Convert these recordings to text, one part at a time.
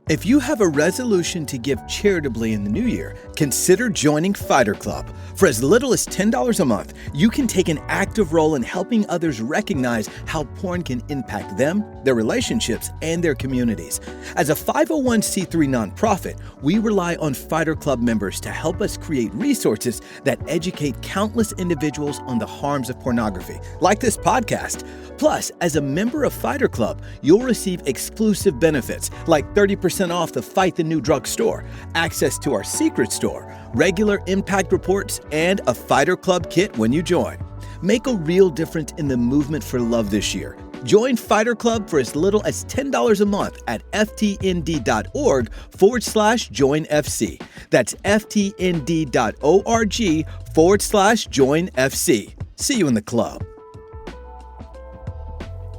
If you have a resolution to give charitably in the new year, consider joining Fighter Club. For as little as $10 a month, you can take an active role in helping others recognize how porn can impact them, their relationships, and their communities. As a 501c3 nonprofit, we rely on Fighter Club members to help us create resources that educate countless individuals on the harms of pornography, like this podcast. Plus, as a member of Fighter Club, you'll receive exclusive benefits like 30% off the Fight the New Drug store, access to our secret store, regular impact reports, and a Fighter Club kit when you join. Make a real difference in the movement for love this year. Join Fighter Club for as little as $10 a month at ftnd.org/joinfc. That's ftnd.org/joinfc. See you in the club.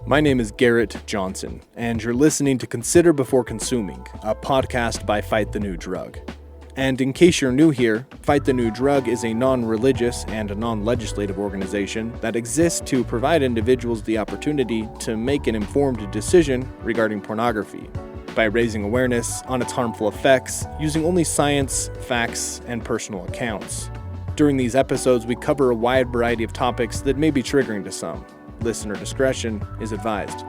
My name is Garrett Johnson, and you're listening to Consider Before Consuming, a podcast by Fight the New Drug. And in case you're new here, Fight the New Drug is a non-religious and a non-legislative organization that exists to provide individuals the opportunity to make an informed decision regarding pornography by raising awareness on its harmful effects using only science, facts, and personal accounts. During these episodes, we cover a wide variety of topics that may be triggering to some. Listener discretion is advised.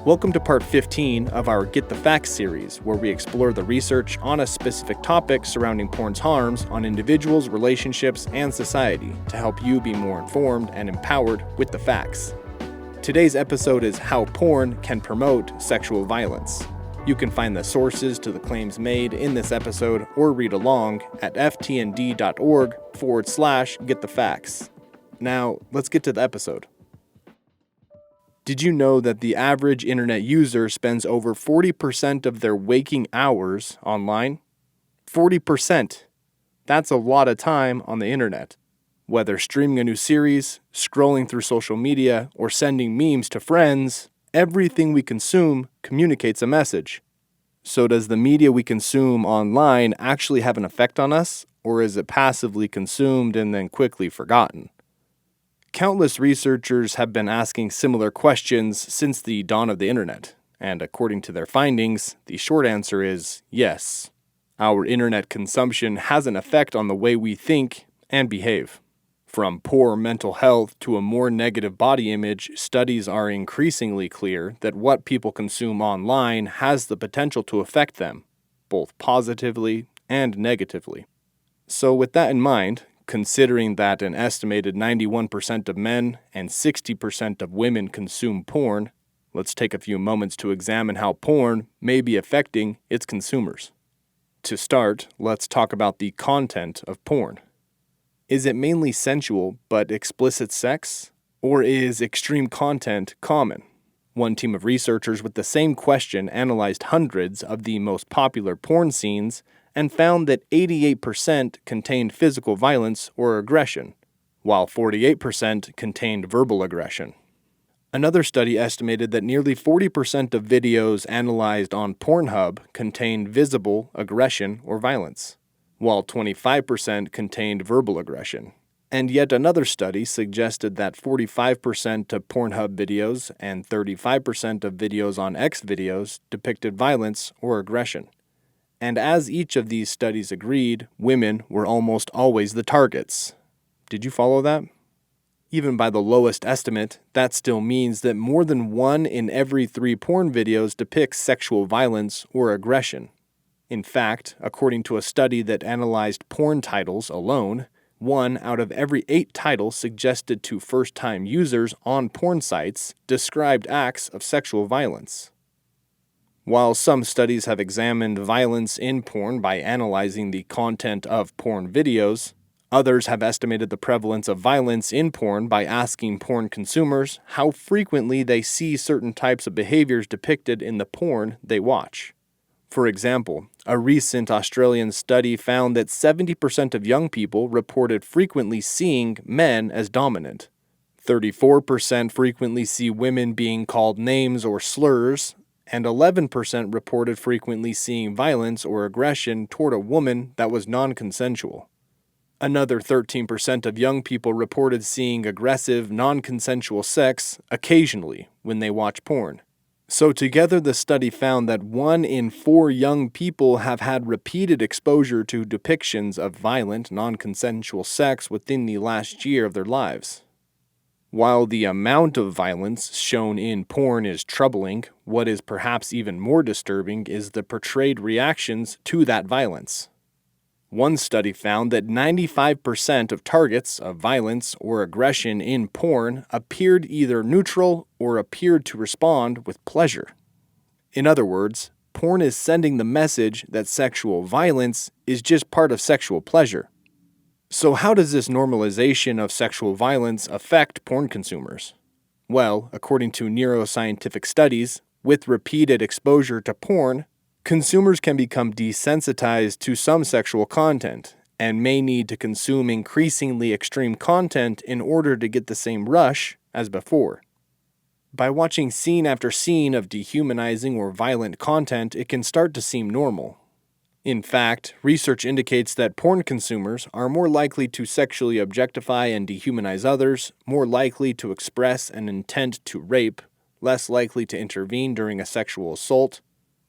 Welcome to part 15 of our Get the Facts series, where we explore the research on a specific topic surrounding porn's harms on individuals, relationships, and society to help you be more informed and empowered with the facts. Today's episode is How Porn Can Promote Sexual Violence. You can find the sources to the claims made in this episode or read along at ftnd.org/getthefacts. Now, let's get to the episode. Did you know that the average internet user spends over 40% of their waking hours online? 40%. That's a lot of time on the internet. Whether streaming a new series, scrolling through social media, or sending memes to friends, everything we consume communicates a message. So does the media we consume online actually have an effect on us, or is it passively consumed and then quickly forgotten? Countless researchers have been asking similar questions since the dawn of the internet, and according to their findings, the short answer is yes. Our internet consumption has an effect on the way we think and behave. From poor mental health to a more negative body image, studies are increasingly clear that what people consume online has the potential to affect them, both positively and negatively. So with that in mind, considering that an estimated 91% of men and 60% of women consume porn, let's take a few moments to examine how porn may be affecting its consumers. To start, let's talk about the content of porn. Is it mainly sensual but explicit sex? Or is extreme content common? One team of researchers with the same question analyzed hundreds of the most popular porn scenes and found that 88% contained physical violence or aggression, while 48% contained verbal aggression. Another study estimated that nearly 40% of videos analyzed on Pornhub contained visible aggression or violence, while 25% contained verbal aggression. And yet another study suggested that 45% of Pornhub videos and 35% of videos on X videos depicted violence or aggression. And as each of these studies agreed, women were almost always the targets. Did you follow that? Even by the lowest estimate, that still means that more than 1 in every 3 porn videos depicts sexual violence or aggression. In fact, according to a study that analyzed porn titles alone, 1 out of every 8 titles suggested to first-time users on porn sites described acts of sexual violence. While some studies have examined violence in porn by analyzing the content of porn videos, others have estimated the prevalence of violence in porn by asking porn consumers how frequently they see certain types of behaviors depicted in the porn they watch. For example, a recent Australian study found that 70% of young people reported frequently seeing men as dominant. 34% frequently see women being called names or slurs, and 11% reported frequently seeing violence or aggression toward a woman that was non-consensual. Another 13% of young people reported seeing aggressive, non-consensual sex occasionally when they watch porn. So together, the study found that 1 in 4 young people have had repeated exposure to depictions of violent, non-consensual sex within the last year of their lives. While the amount of violence shown in porn is troubling, what is perhaps even more disturbing is the portrayed reactions to that violence. One study found that 95% of targets of violence or aggression in porn appeared either neutral or appeared to respond with pleasure. In other words, porn is sending the message that sexual violence is just part of sexual pleasure. So how does this normalization of sexual violence affect porn consumers? Well, according to neuroscientific studies, with repeated exposure to porn, consumers can become desensitized to some sexual content and may need to consume increasingly extreme content in order to get the same rush as before. By watching scene after scene of dehumanizing or violent content, it can start to seem normal. In fact, research indicates that porn consumers are more likely to sexually objectify and dehumanize others, more likely to express an intent to rape, less likely to intervene during a sexual assault,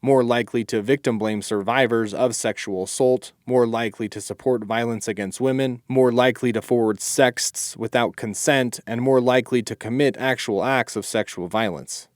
more likely to victim blame survivors of sexual assault, more likely to support violence against women, more likely to forward sexts without consent, and more likely to commit actual acts of sexual violence.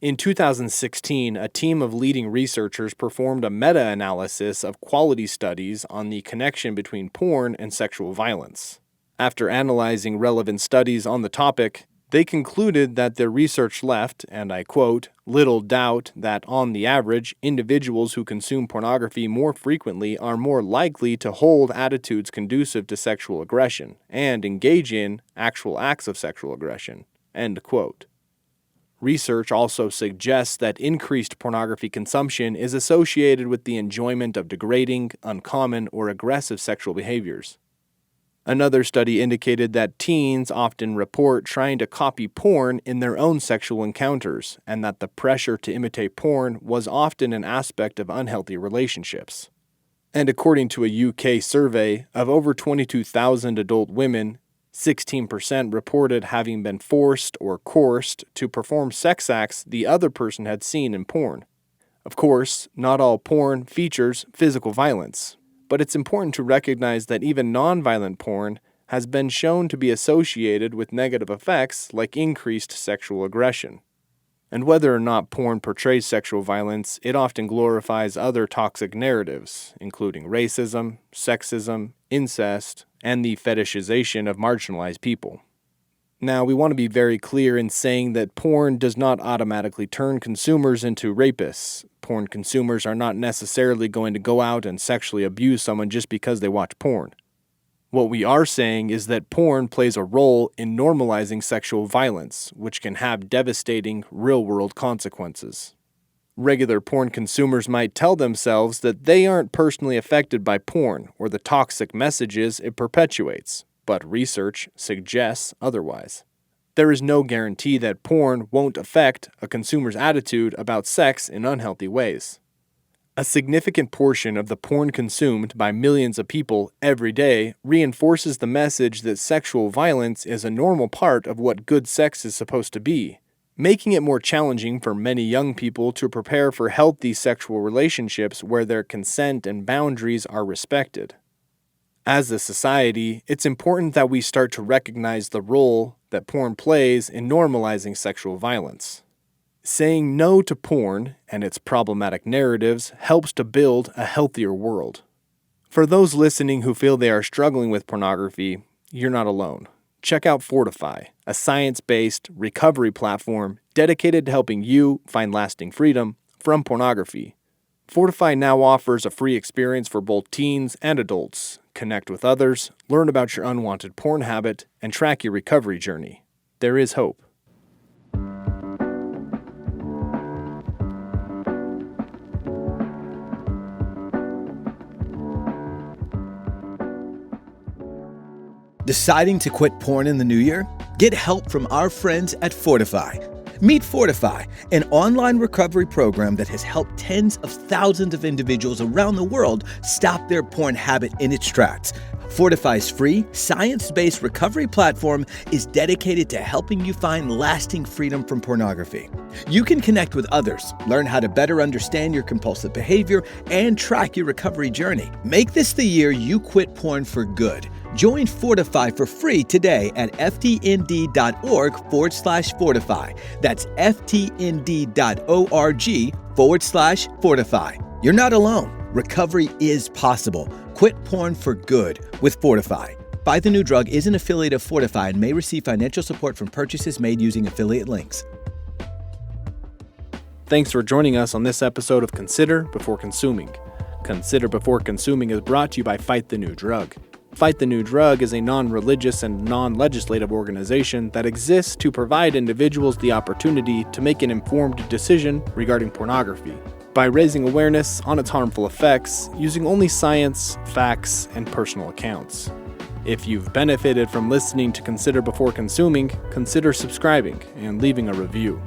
In 2016, a team of leading researchers performed a meta-analysis of quality studies on the connection between porn and sexual violence. After analyzing relevant studies on the topic, they concluded that their research left, and I quote, little doubt that on the average, individuals who consume pornography more frequently are more likely to hold attitudes conducive to sexual aggression and engage in actual acts of sexual aggression, end quote. Research also suggests that increased pornography consumption is associated with the enjoyment of degrading, uncommon, or aggressive sexual behaviors. Another study indicated that teens often report trying to copy porn in their own sexual encounters, and that the pressure to imitate porn was often an aspect of unhealthy relationships. And according to a UK survey of over 22,000 adult women, 16% reported having been forced or coerced to perform sex acts the other person had seen in porn. Of course, not all porn features physical violence, but it's important to recognize that even non-violent porn has been shown to be associated with negative effects like increased sexual aggression. And whether or not porn portrays sexual violence, it often glorifies other toxic narratives, including racism, sexism, incest, and the fetishization of marginalized people. Now, we want to be very clear in saying that porn does not automatically turn consumers into rapists. Porn consumers are not necessarily going to go out and sexually abuse someone just because they watch porn. What we are saying is that porn plays a role in normalizing sexual violence, which can have devastating, real-world consequences. Regular porn consumers might tell themselves that they aren't personally affected by porn or the toxic messages it perpetuates, but research suggests otherwise. There is no guarantee that porn won't affect a consumer's attitude about sex in unhealthy ways. A significant portion of the porn consumed by millions of people every day reinforces the message that sexual violence is a normal part of what good sex is supposed to be, making it more challenging for many young people to prepare for healthy sexual relationships where their consent and boundaries are respected. As a society, it's important that we start to recognize the role that porn plays in normalizing sexual violence. Saying no to porn and its problematic narratives helps to build a healthier world. For those listening who feel they are struggling with pornography, you're not alone. Check out Fortify, a science-based recovery platform dedicated to helping you find lasting freedom from pornography. Fortify now offers a free experience for both teens and adults. Connect with others, learn about your unwanted porn habit, and track your recovery journey. There is hope. Deciding to quit porn in the new year? Get help from our friends at Fortify. Meet Fortify, an online recovery program that has helped tens of thousands of individuals around the world stop their porn habit in its tracks. Fortify's free, science-based recovery platform is dedicated to helping you find lasting freedom from pornography. You can connect with others, learn how to better understand your compulsive behavior, and track your recovery journey. Make this the year you quit porn for good. Join Fortify for free today at ftnd.org/Fortify. That's ftnd.org/Fortify. You're not alone. Recovery is possible. Quit porn for good with Fortify. Buy the New Drug is an affiliate of Fortify and may receive financial support from purchases made using affiliate links. Thanks for joining us on this episode of Consider Before Consuming. Consider Before Consuming is brought to you by Fight the New Drug. Fight the New Drug is a non-religious and non-legislative organization that exists to provide individuals the opportunity to make an informed decision regarding pornography by raising awareness on its harmful effects using only science, facts, and personal accounts. If you've benefited from listening to Consider Before Consuming, consider subscribing and leaving a review.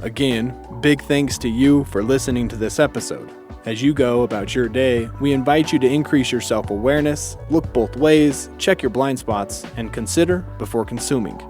Again, big thanks to you for listening to this episode. As you go about your day, we invite you to increase your self-awareness, look both ways, check your blind spots, and consider before consuming.